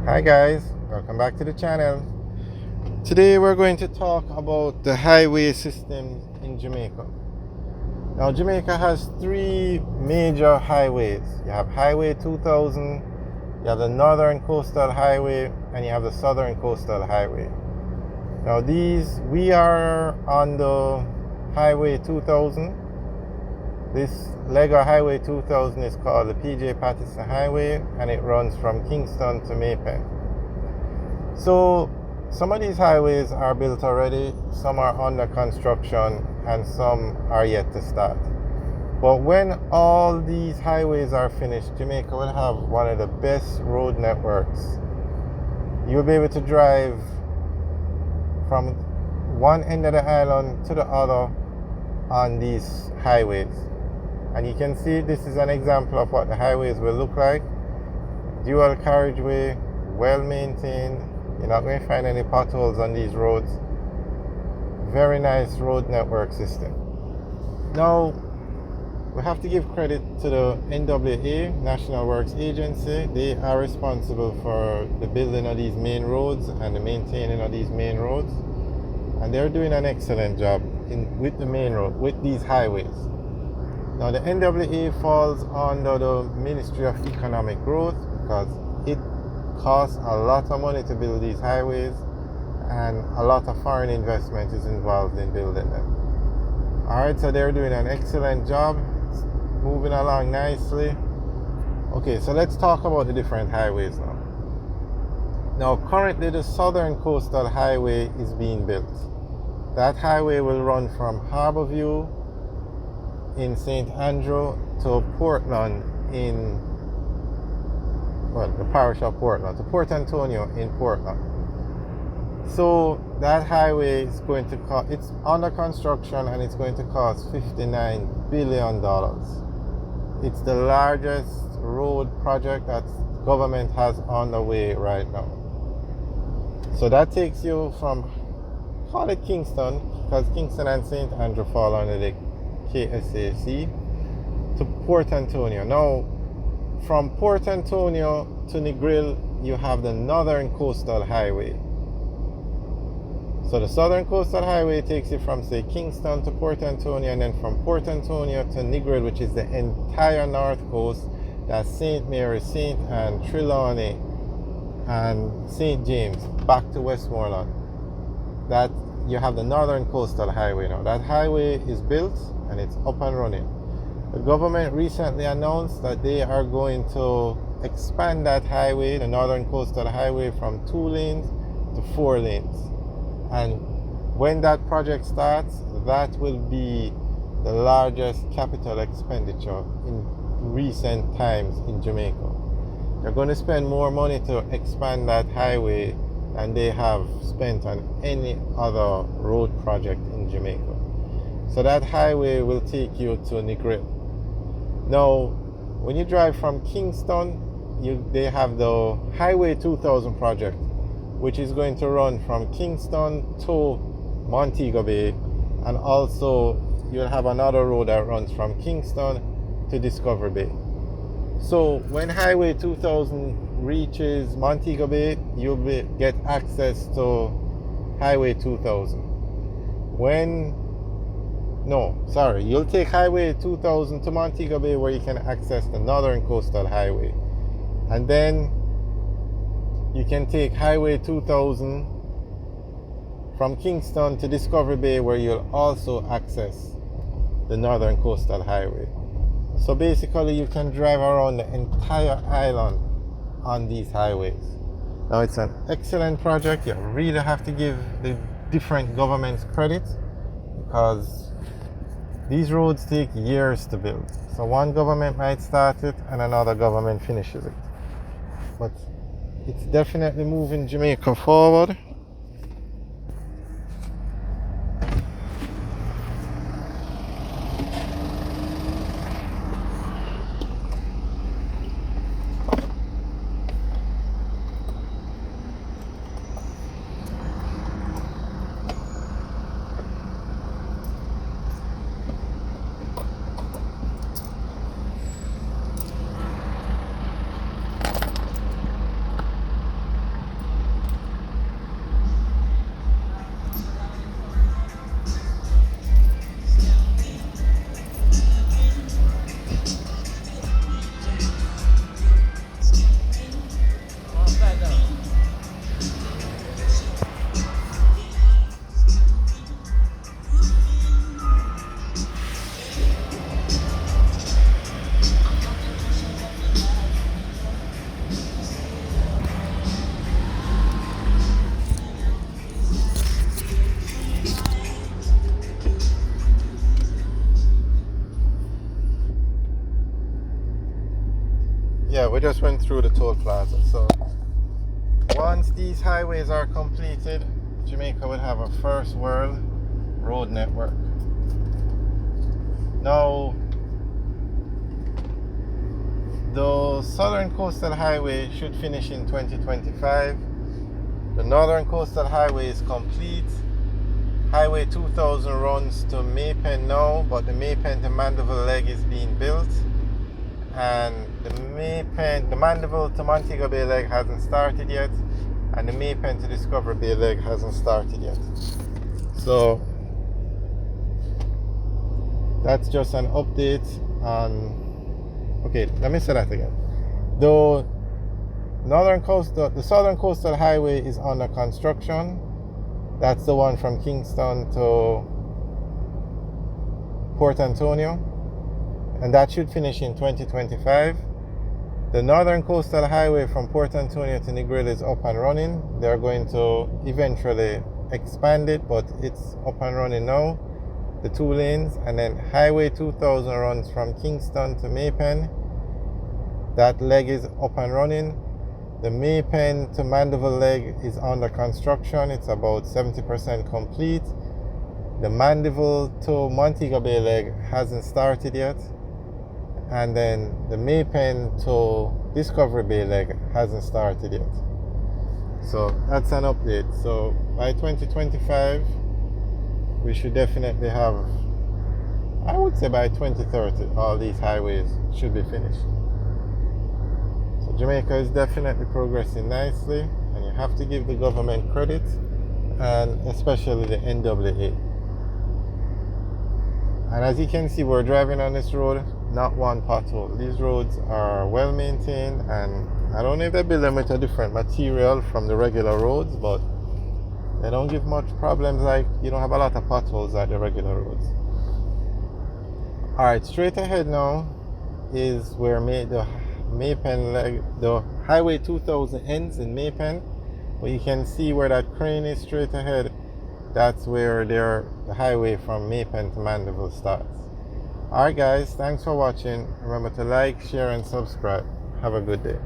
Hi guys, welcome back to the channel. Today we're going to talk about the highway system in Jamaica. Now Jamaica has three major highways. You have Highway 2000, you have the Northern Coastal Highway, and you have the Southern Coastal Highway. Now we are on the Highway 2000. This leg of Highway 2000 is called the PJ Patterson Highway, and it runs from Kingston to Maypen. So some of these highways are built already, some are under construction, and some are yet to start. But when all these highways are finished, Jamaica will have one of the best road networks. You'll be able to drive from one end of the island to the other on these highways. And you can see this is an example of what the highways will look like. Dual carriageway, well maintained. You're not going to find any potholes on these roads. Very nice road network system. Now, we have to give credit to the NWA, National Works Agency. They are responsible for the building of these main roads and the maintaining of these main roads. And they're doing an excellent job with the main road, with these highways. Now the NWA falls under the Ministry of Economic Growth because it costs a lot of money to build these highways, and a lot of foreign investment is involved in building them. Alright, so they're doing an excellent job, moving along nicely. Okay, so let's talk about the different highways now. Now currently the Southern Coastal Highway is being built. That highway will run from Harborview in St. Andrew to Portland in, the parish of Portland, to Port Antonio in Portland. So that highway is going to cost, it's under construction and it's going to cost $59 billion. It's the largest road project that government has on the way right now. So that takes you from, call it Kingston, because Kingston and St. Andrew fall under the KSAC, to Port Antonio. Now, from Port Antonio to Negril, you have the Northern Coastal Highway. So the Southern Coastal Highway takes you from, say, Kingston to Port Antonio, and then from Port Antonio to Negril, which is the entire north coast. That's St. Mary, St. Anne, Trelawney, and St. James, back to Westmoreland. That you have the Northern Coastal Highway now. That highway is built and it's up and running. The government recently announced that they are going to expand that highway, the Northern Coastal Highway, from 2 lanes to 4 lanes. And when that project starts, that will be the largest capital expenditure in recent times in Jamaica. They're going to spend more money to expand that highway than they have spent on any other road project in Jamaica. So that highway will take you to Negril. Now, when you drive from Kingston, they have the Highway 2000 project, which is going to run from Kingston to Montego Bay, and also you'll have another road that runs from Kingston to Discovery Bay. So when Highway 2000 reaches Montego Bay, you'll get access to Highway 2000. You'll take Highway 2000 to Montego Bay, where you can access the Northern Coastal Highway. And then you can take Highway 2000 from Kingston to Discovery Bay, where you'll also access the Northern Coastal Highway. So basically you can drive around the entire island on these highways. Now it's an excellent project. You really have to give the different governments credit, because these roads take years to build. So one government might start it and another government finishes it. But it's definitely moving Jamaica forward. through the toll plaza. So once these highways are completed, Jamaica will have a first world road network. Now, the Southern Coastal Highway should finish in 2025. The Northern Coastal Highway is complete. Highway 2000 runs to Maypen now, but the Maypen to Mandeville leg is being built. And the Mandeville to Montego Bay leg hasn't started yet. And the Maypen to Discovery Bay leg hasn't started yet. So that's just an update on. Okay, let me say that again. The Southern Coastal Highway is under construction. That's the one from Kingston to Port Antonio, and that should finish in 2025. The Northern Coastal Highway from Port Antonio to Negril is up and running. They're going to eventually expand it, but it's up and running now. The 2 lanes, and then Highway 2000 runs from Kingston to Maypen. That leg is up and running. The Maypen to Mandeville leg is under construction. It's about 70% complete. The Mandeville to Montego Bay leg hasn't started yet. And then the Maypen to Discovery Bay leg hasn't started yet. So that's an update. So by 2025, we should definitely have, I would say by 2030, all these highways should be finished. So Jamaica is definitely progressing nicely, and you have to give the government credit, and especially the NAA. And as you can see, we're driving on this road, not one pothole. These roads are well maintained, and I don't know if they build them with a different material from the regular roads, but they don't give much problems. Like, you don't have a lot of potholes like the regular roads. Alright, straight ahead now is where the Maypen leg, the Highway 2000 ends in Maypen, but you can see where that crane is straight ahead. That's where the highway from Maypen to Mandeville starts. Alright guys, thanks for watching. Remember to like, share and subscribe. Have a good day.